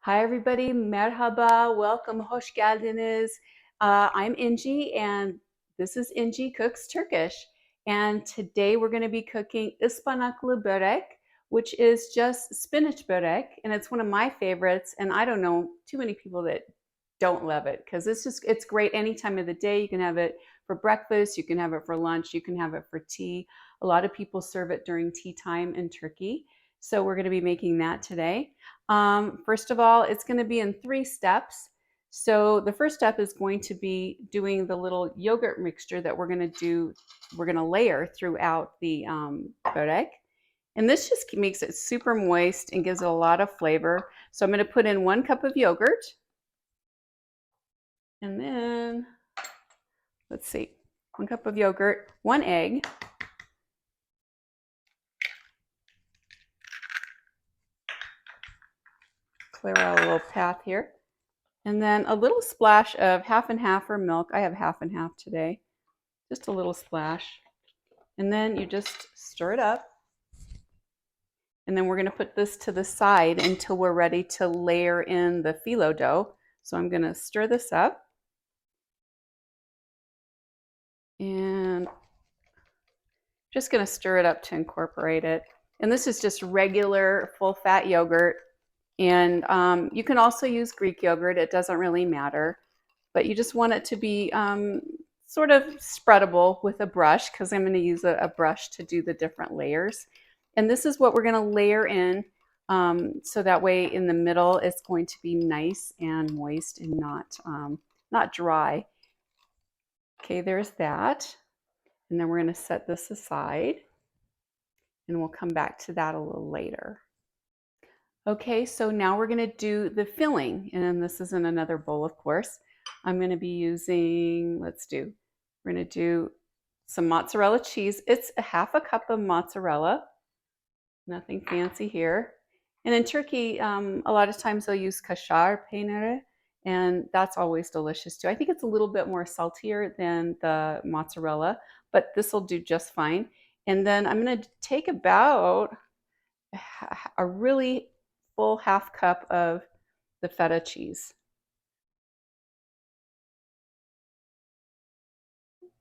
Hi everybody, merhaba, welcome, hoş geldiniz. I'm Inji and this is Inji Cooks Turkish. And today we're going to be cooking Ispanaklı Börek, which is just spinach börek. And it's one of my favorites. And I don't know too many people that don't love it because it's great any time of the day. You can have it for breakfast, you can have it for lunch, you can have it for tea. A lot of people serve it during tea time in Turkey. So we're going to be making that today. First of all, it's going to be in 3 steps. So the first step is going to be doing the little yogurt mixture that we're going to layer throughout the börek. And this just makes it super moist and gives it a lot of flavor. So I'm going to put in 1 cup of yogurt. And then, let's see, 1 cup of yogurt, 1 egg. Clear out a little path here. And then a little splash of half and half or milk. I have half and half today. Just a little splash. And then you just stir it up. And then we're going to put this to the side until we're ready to layer in the filo dough. So I'm going to stir this up. And just going to stir it up to incorporate it. And this is just regular full fat yogurt. And you can also use Greek yogurt. It doesn't really matter. But you just want it to be sort of spreadable with a brush, because I'm going to use a brush to do the different layers. And this is what we're going to layer in, so that way in the middle it's going to be nice and moist and not dry. Okay, there's that. And then we're going to set this aside, and we'll come back to that a little later. Okay, so now we're going to do the filling, and this is in another bowl, of course. I'm going to be using, we're going to do some mozzarella cheese. It's a half a cup of mozzarella, nothing fancy here. And in Turkey, a lot of times they'll use kaşar peyniri, and that's always delicious too. I think it's a little bit more saltier than the mozzarella, but this will do just fine. And then I'm going to take about a really full half cup of the feta cheese.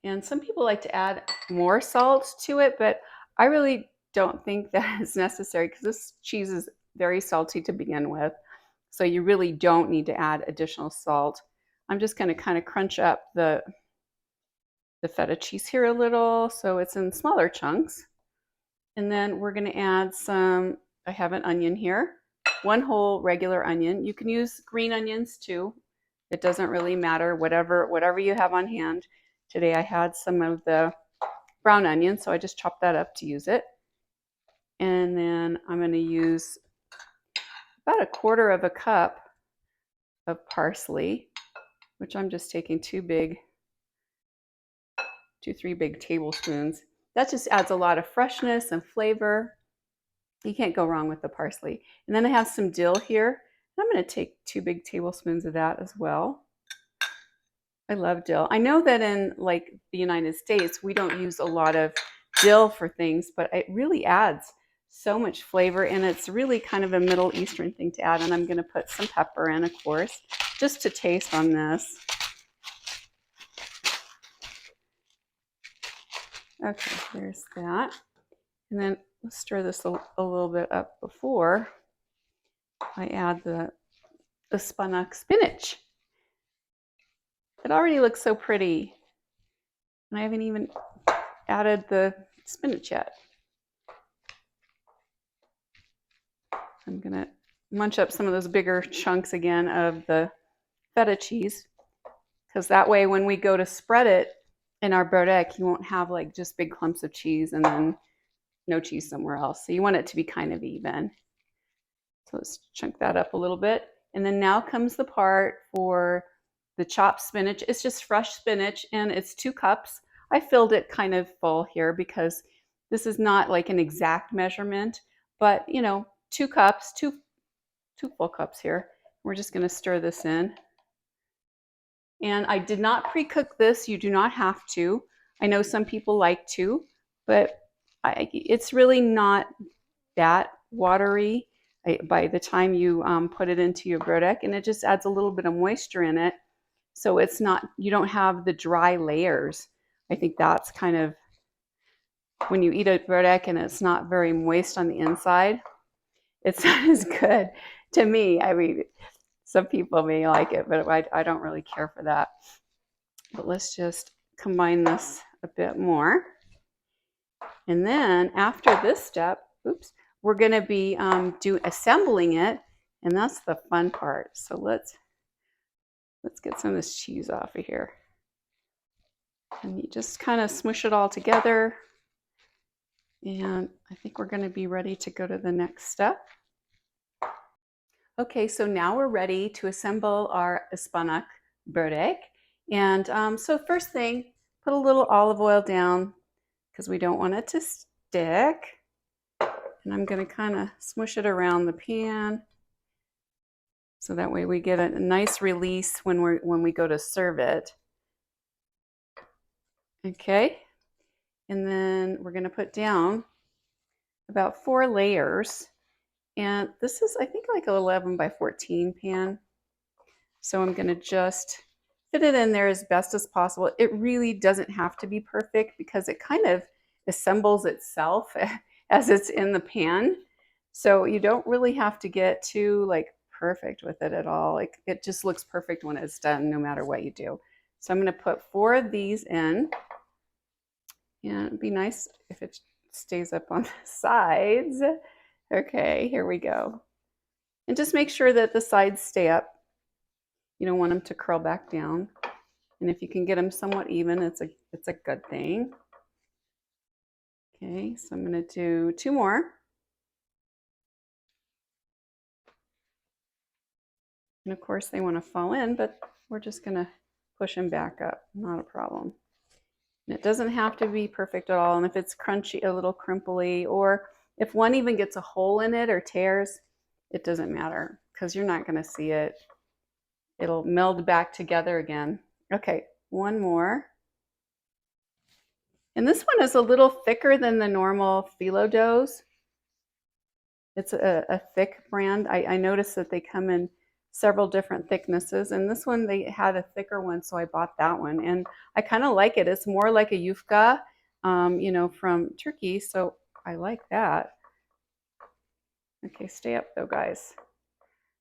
And some people like to add more salt to it, but I really don't think that is necessary because this cheese is very salty to begin with. So you really don't need to add additional salt. I'm just going to kind of crunch up the feta cheese here a little so it's in smaller chunks. And then we're going to add some, I have an onion here, 1 whole regular onion. You can use green onions too. It doesn't really matter, whatever you have on hand. Today I had some of the brown onion, so I just chopped that up to use it. And then I'm going to use about 1/4 cup of parsley, which I'm just taking 3 big tablespoons. That just adds a lot of freshness and flavor. You can't go wrong with the parsley. And then I have some dill here. I'm going to take 2 big tablespoons of that as well. I love dill. I know that in like the United States, we don't use a lot of dill for things, but it really adds so much flavor, and it's really kind of a Middle Eastern thing to add. And I'm going to put some pepper in, of course, just to taste on this. Okay, there's that. And then let's stir this a little bit up before I add the Ispanaklı spinach. It already looks so pretty, and I haven't even added the spinach yet. I'm going to munch up some of those bigger chunks again of the feta cheese, because that way when we go to spread it in our börek, you won't have like just big clumps of cheese and then no cheese somewhere else. So you want it to be kind of even. So let's chunk that up a little bit. And then now comes the part for the chopped spinach. It's just fresh spinach, and it's 2 cups. I filled it kind of full here because this is not like an exact measurement, but 2 cups, two full cups here. We're just going to stir this in. And I did not pre-cook this. You do not have to. I know some people like to, but it's really not that watery. by the time you put it into your börek, and it just adds a little bit of moisture in it. So it's not, you don't have the dry layers. I think that's kind of, when you eat a börek and it's not very moist on the inside, it's not as good to me. I mean, some people may like it, but I don't really care for that. But let's just combine this a bit more. And then after this step, oops, we're going to be assembling it, and that's the fun part. So let's get some of this cheese off of here. And you just kind of smush it all together. And I think we're going to be ready to go to the next step. Okay, so now we're ready to assemble our Ispanaklı Börek. And so first thing, put a little olive oil down because we don't want it to stick. And I'm going to kind of smush it around the pan so that way we get a nice release when we go to serve it. Okay, and then we're going to put down about 4 layers. And this is, I think, like an 11 by 14 pan. So I'm going to just fit it in there as best as possible. It really doesn't have to be perfect because it kind of assembles itself as it's in the pan. So you don't really have to get too like perfect with it at all. Like it just looks perfect when it's done, no matter what you do. So I'm going to put 4 of these in. And it'd be nice if it stays up on the sides. Okay, here we go. And just make sure that the sides stay up. You don't want them to curl back down. And if you can get them somewhat even, it's a good thing. Okay, so I'm going to do 2 more. And of course they want to fall in, but we're just going to push them back up. Not a problem. And it doesn't have to be perfect at all. And if it's crunchy, a little crimply, or if one even gets a hole in it or tears, it doesn't matter because you're not going to see it. It'll meld back together again. Okay, 1 more. And this one is a little thicker than the normal filo doughs. It's a thick brand. I noticed that they come in several different thicknesses, and this one they had a thicker one, so I bought that one. And I kind of like it. It's more like a yufka, you know, from Turkey, so I like that. Okay, stay up though, guys.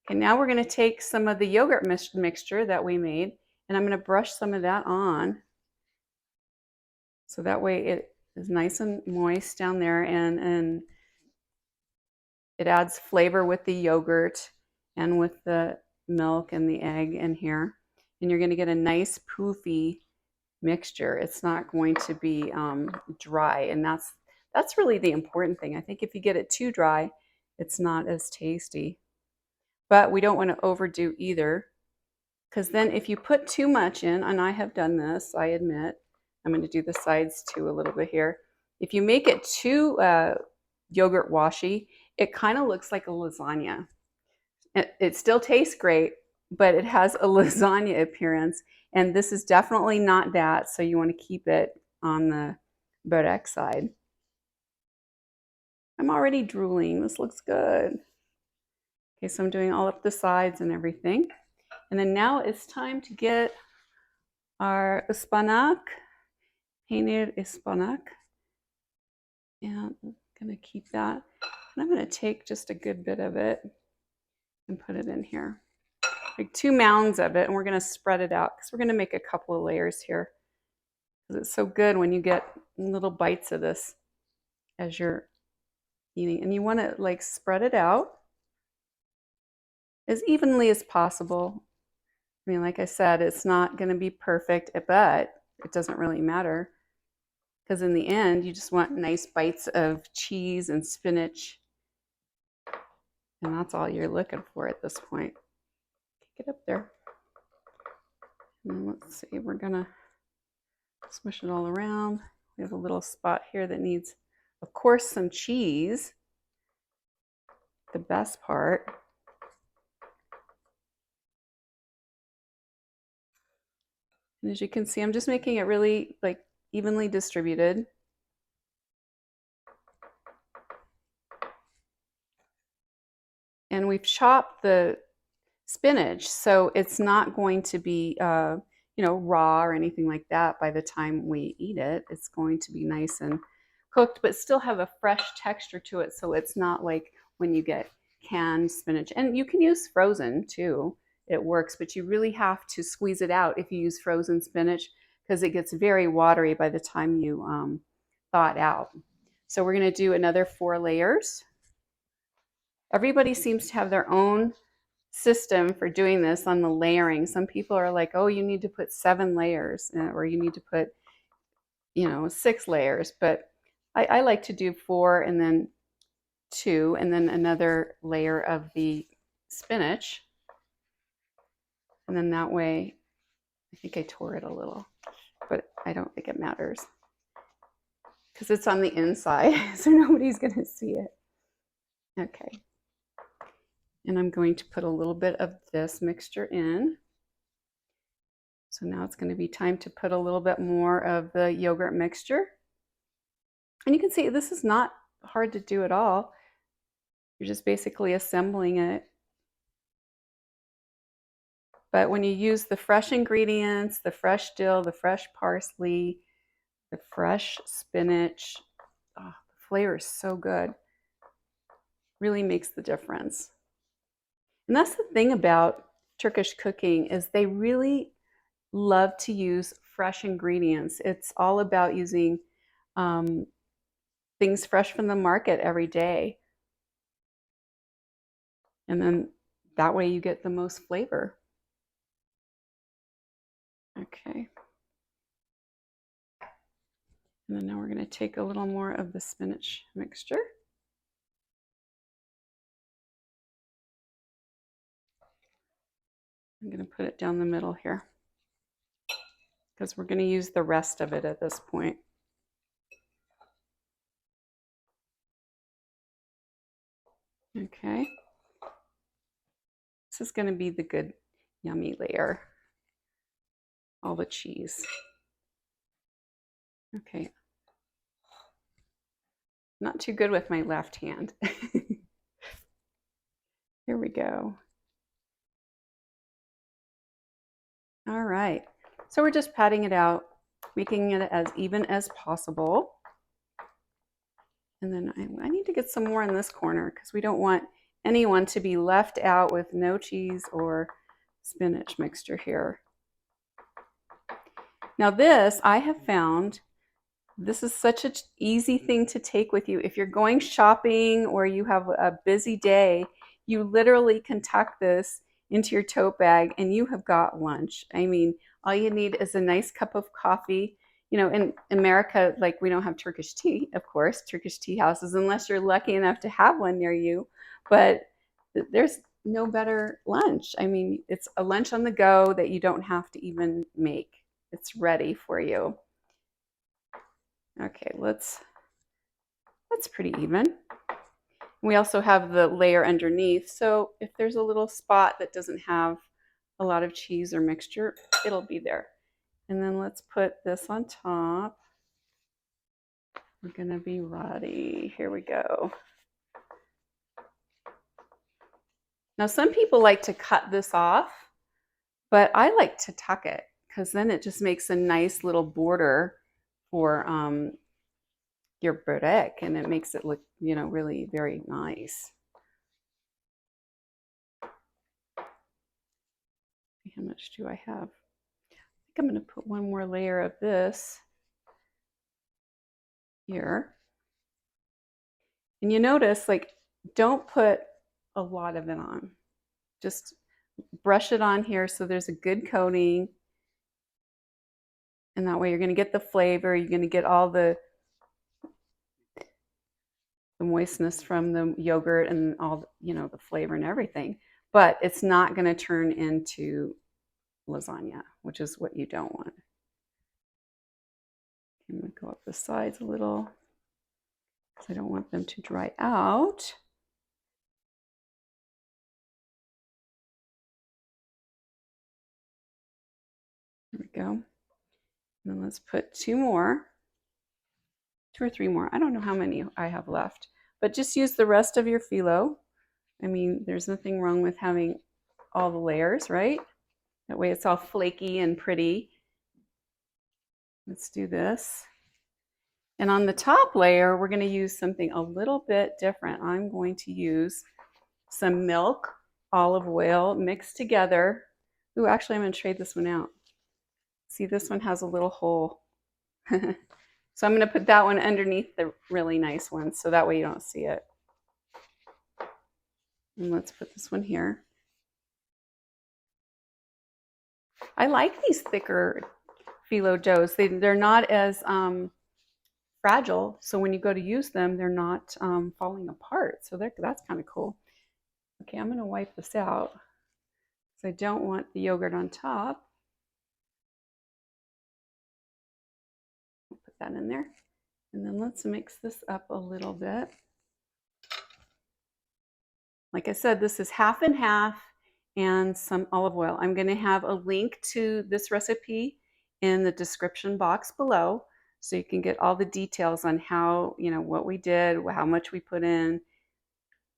Okay, now we're going to take some of the yogurt mixture that we made, and I'm going to brush some of that on. So that way it is nice and moist down there, and it adds flavor with the yogurt and with the milk and the egg in here. And you're going to get a nice poofy mixture. It's not going to be dry, and that's really the important thing. I think if you get it too dry, it's not as tasty. But we don't want to overdo either, because then if you put too much in, and I have done this, I admit, I'm going to do the sides too a little bit here. If you make it too yogurt washy, it kind of looks like a lasagna. It still tastes great, but it has a lasagna appearance, and this is definitely not that, so you want to keep it on the börek side. I'm already drooling. This looks good. Okay, so I'm doing all up the sides and everything. And then now it's time to get our Ispanaklı Peynirli Börek. And I'm going to keep that. And I'm going to take just a good bit of it and put it in here. Like 2 mounds of it, and we're going to spread it out because we're going to make a couple of layers here. Because it's so good when you get little bites of this as you're eating. And you want to like spread it out as evenly as possible. I mean, like I said, it's not going to be perfect, but it doesn't really matter. Because in the end, you just want nice bites of cheese and spinach. And that's all you're looking for at this point. Get up there. And let's see, we're going to smush it all around. We have a little spot here that needs, of course, some cheese. The best part. And as you can see, I'm just making it really like evenly distributed. And we've chopped the spinach, so it's not going to be raw or anything like that by the time we eat it. It's going to be nice and cooked, but still have a fresh texture to it, so it's not like when you get canned spinach. And you can use frozen too. It works, but you really have to squeeze it out if you use frozen spinach because it gets very watery by the time you thaw it out. So we're going to do another 4 layers. Everybody seems to have their own system for doing this on the layering. Some people are like, oh, you need to put 7 layers or you need to put 6 layers, but I like to do 4 and then 2 and then another layer of the spinach, and then that way I think I tore it a little, but I don't think it matters because it's on the inside so nobody's gonna see it. Okay, and I'm going to put a little bit of this mixture in. So now it's going to be time to put a little bit more of the yogurt mixture. And you can see this is not hard to do at all. You're just basically assembling it. But when you use the fresh ingredients, the fresh dill, the fresh parsley, the fresh spinach, oh, the flavor is so good. Really makes the difference. And that's the thing about Turkish cooking is they really love to use fresh ingredients. It's all about using things fresh from the market every day. And then that way you get the most flavor. Okay. And then now we're going to take a little more of the spinach mixture. I'm going to put it down the middle here because we're going to use the rest of it at this point. Okay. This is going to be the good, yummy layer. All the cheese. Okay. Not too good with my left hand. Here we go. All right. So we're just patting it out, making it as even as possible. And then I need to get some more in this corner because we don't want anyone to be left out with no cheese or spinach mixture here. Now this, I have found, this is such an easy thing to take with you. If you're going shopping or you have a busy day, you literally can tuck this into your tote bag and you have got lunch. I mean, all you need is a nice cup of coffee. You know, in America, like we don't have Turkish tea, of course, Turkish tea houses, unless you're lucky enough to have one near you. But there's no better lunch. I mean, it's a lunch on the go that you don't have to even make. It's ready for you. Okay, that's pretty even. We also have the layer underneath. So if there's a little spot that doesn't have a lot of cheese or mixture, it'll be there. And then let's put this on top. We're gonna be ready. Here we go. Now some people like to cut this off, but I like to tuck it because then it just makes a nice little border for your börek, and it makes it look, you know, really very nice. How much do I have? I think I'm going to put one more layer of this here. And you notice, like, don't put a lot of it on. Just brush it on here so there's a good coating. And that way you're going to get the flavor. You're going to get all the moistness from the yogurt and all, you know, the flavor and everything. But it's not going to turn into lasagna, which is what you don't want. I'm going to go up the sides a little because I don't want them to dry out. There we go. And then let's put 2 or 3 more. I don't know how many I have left, but just use the rest of your filo I mean, there's nothing wrong with having all the layers, right? That way it's all flaky and pretty. Let's do this. And on the top layer, we're going to use something a little bit different. I'm going to use some milk, olive oil mixed together. Ooh, actually, I'm going to trade this one out. See, this one has a little hole. So I'm going to put that one underneath the really nice one, so that way you don't see it. And let's put this one here. I like these thicker filo doughs. They're not as fragile, so when you go to use them, they're not falling apart. So that's kind of cool. Okay, I'm going to wipe this out because I don't want the yogurt on top. Put that in there. And then let's mix this up a little bit. Like I said, this is half and half and some olive oil. I'm going to have a link to this recipe in the description box below, so you can get all the details on how, what we did, how much we put in,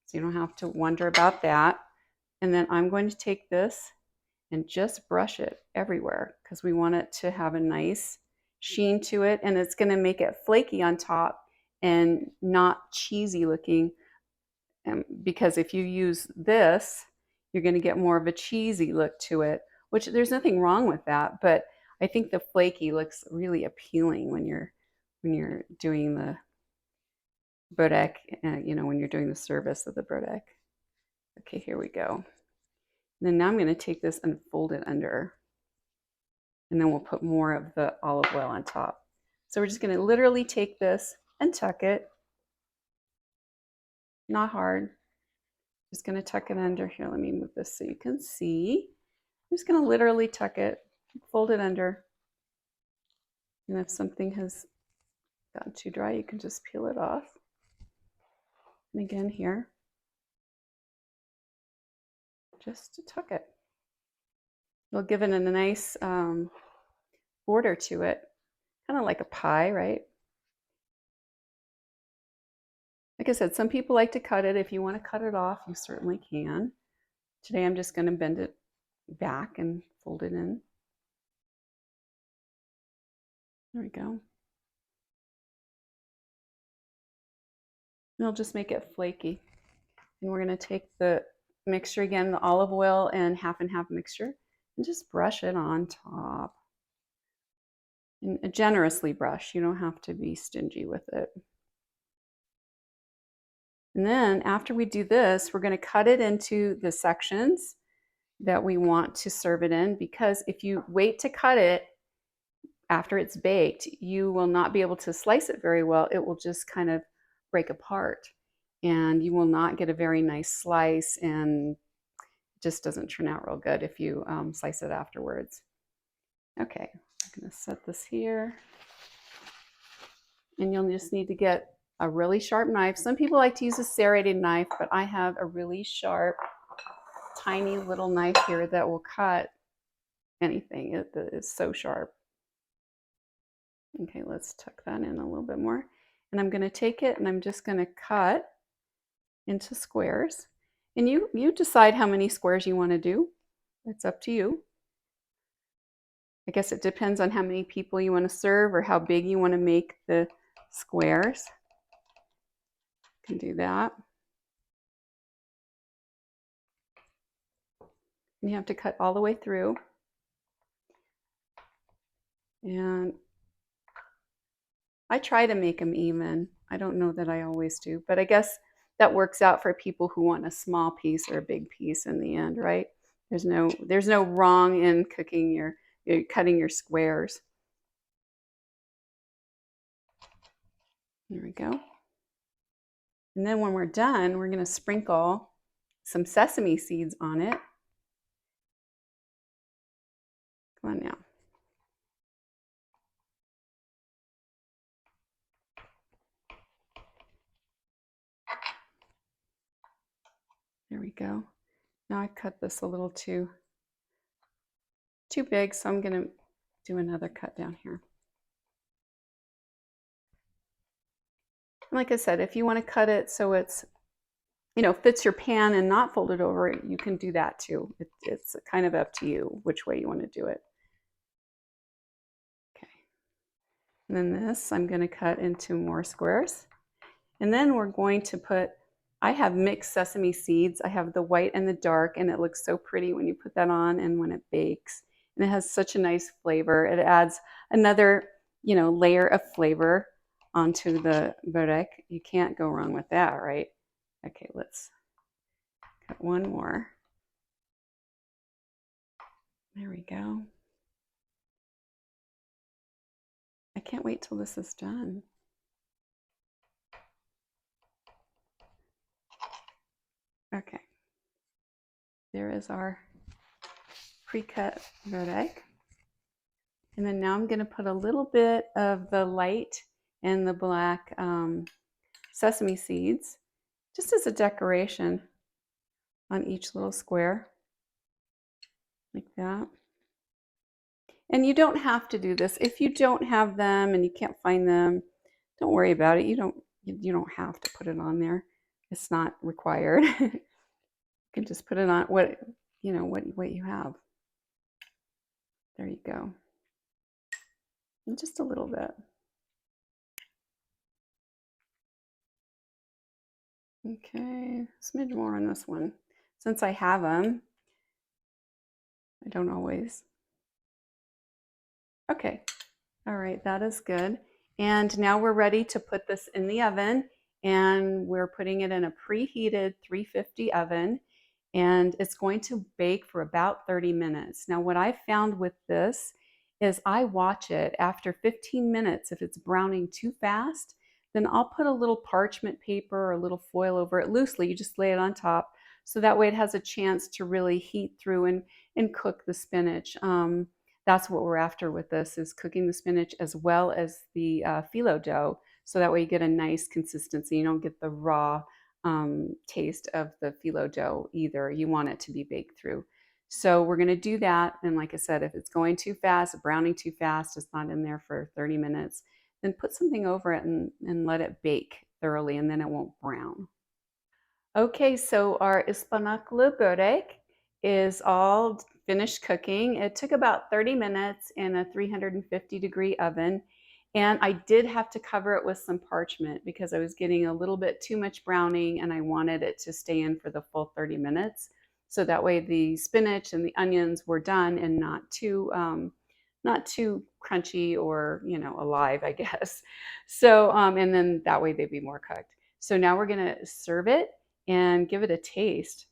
so you don't have to wonder about that. And then I'm going to take this and just brush it everywhere because we want it to have a nice sheen to it, and it's going to make it flaky on top and not cheesy looking. Because if you use this, you're going to get more of a cheesy look to it, which there's nothing wrong with that, but I think the flaky looks really appealing when you're doing the börek, when you're doing the service of the börek. Okay, here we go. And then now I'm going to take this and fold it under, and then we'll put more of the olive oil on top. So we're just going to literally take this and tuck it. Not hard. Just going to tuck it under here. Let me move this so you can see. I'm just going to literally tuck it, fold it under. And if something has gotten too dry, you can just peel it off. And again here, just to tuck it. It'll give it a nice border to it, kind of like a pie, right? Like I said, some people like to cut it. If you want to cut it off, you certainly can. Today I'm just going to bend it back and fold it in. There we go. It'll just make it flaky. And we're going to take the mixture again, the olive oil and half mixture, and just brush it on top. And generously brush. You don't have to be stingy with it. And then after we do this, we're going to cut it into the sections that we want to serve it in, because if you wait to cut it after it's baked, you will not be able to slice it very well. It will just kind of break apart, and you will not get a very nice slice, and it just doesn't turn out real good if you slice it afterwards. Okay, I'm going to set this here, and you'll just need to get a really sharp knife. Some people like to use a serrated knife, but I have a really sharp, tiny little knife here that will cut anything. It is so sharp. Okay, let's tuck that in a little bit more. And I'm going to take it and I'm just going to cut into squares. And you decide how many squares you want to do. It's up to you. I guess it depends on how many people you want to serve or how big you want to make the squares. You can do that. And you have to cut all the way through. And I try to make them even. I don't know that I always do, but I guess that works out for people who want a small piece or a big piece in the end, right? There's no wrong in cutting your squares. There we go. And then when we're done, we're going to sprinkle some sesame seeds on it. Come on now. There we go. Now I cut this a little too big, so I'm going to do another cut down here. And like I said, if you want to cut it so it's fits your pan and not fold it over, you can do that too. It's kind of up to you which way you want to do it. Okay. And then this I'm going to cut into more squares. And then we're going to put, I have mixed sesame seeds. I have the white and the dark, and it looks so pretty when you put that on and when it bakes. And it has such a nice flavor. It adds another, layer of flavor onto the börek. You can't go wrong with that, right? Okay, let's cut one more. There we go. I can't wait till this is done. Okay. There is our pre-cut börek. And then now I'm going to put a little bit of the light and the black sesame seeds, just as a decoration on each little square, like that. And you don't have to do this. If you don't have them and you can't find them, don't worry about it. You don't have to put it on there. It's not required. You can just put it on what you have. There you go. And just a little bit. Okay, smidge more on this one. Since I have them, I don't always. Okay, all right, that is good. And now we're ready to put this in the oven, and we're putting it in a preheated 350 oven, and it's going to bake for about 30 minutes. Now, what I found with this is I watch it after 15 minutes. If it's browning too fast, then I'll put a little parchment paper or a little foil over it loosely. You just lay it on top, so that way it has a chance to really heat through and cook the spinach. That's what we're after with this, is cooking the spinach as well as the filo dough, so that way you get a nice consistency. You don't get the raw taste of the filo dough either. You want it to be baked through. So we're going to do that. And like I said, if it's going too fast, browning too fast, it's not in there for 30 minutes, then put something over it and let it bake thoroughly, and then it won't brown. Okay, so our Ispanaklı Börek is all finished cooking. It took about 30 minutes in a 350-degree oven, and I did have to cover it with some parchment because I was getting a little bit too much browning, and I wanted it to stay in for the full 30 minutes. So that way the spinach and the onions were done and not too crunchy or, alive, I guess. So, and then that way they'd be more cooked. So now we're gonna serve it and give it a taste.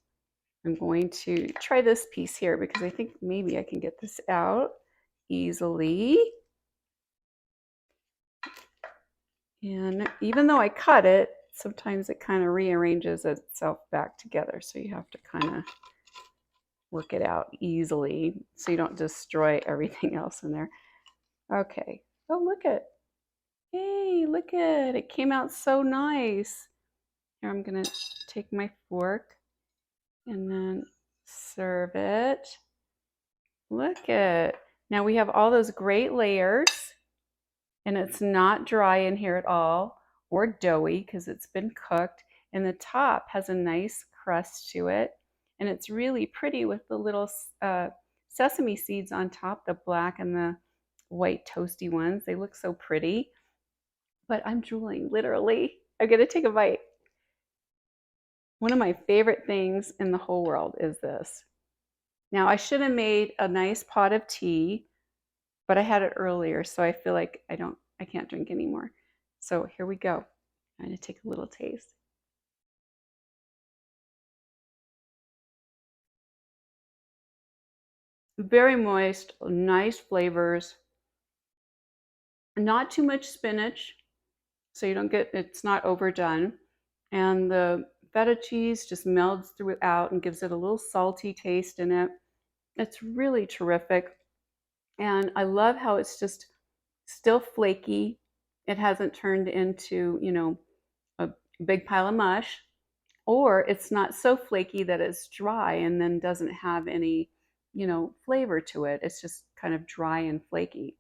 I'm going to try this piece here because I think maybe I can get this out easily. And even though I cut it, sometimes it kind of rearranges itself back together. So you have to kind of work it out easily so you don't destroy everything else in there. Okay. Oh, look at, hey, look at, it came out so nice. Here, I'm gonna take my fork and then serve it. Look at, now we have all those great layers, and it's not dry in here at all or doughy because it's been cooked, and the top has a nice crust to it, and it's really pretty with the little sesame seeds on top, the black and the white toasty ones. They look so pretty, but I'm drooling, literally. I'm gonna take a bite. One of my favorite things in the whole world is this. Now, I should have made a nice pot of tea, but I had it earlier, so I feel like I can't drink anymore. So here we go. I'm going to take a little taste. Very moist, nice flavors. Not too much spinach, so you don't get, it's not overdone. And the feta cheese just melds throughout and gives it a little salty taste in it. It's really terrific. And I love how it's just still flaky. It hasn't turned into, a big pile of mush, or it's not so flaky that it's dry and then doesn't have any, flavor to it. It's just kind of dry and flaky.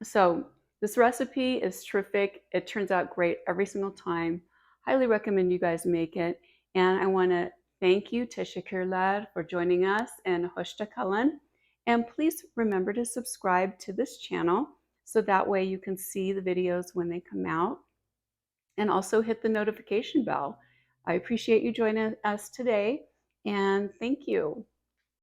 So this recipe is terrific. It turns out great every single time. Highly recommend you guys make it. And I want to thank you, Teşekkürler, for joining us, and hoşça kalın. And please remember to subscribe to this channel so that way you can see the videos when they come out. And also hit the notification bell. I appreciate you joining us today, and thank you.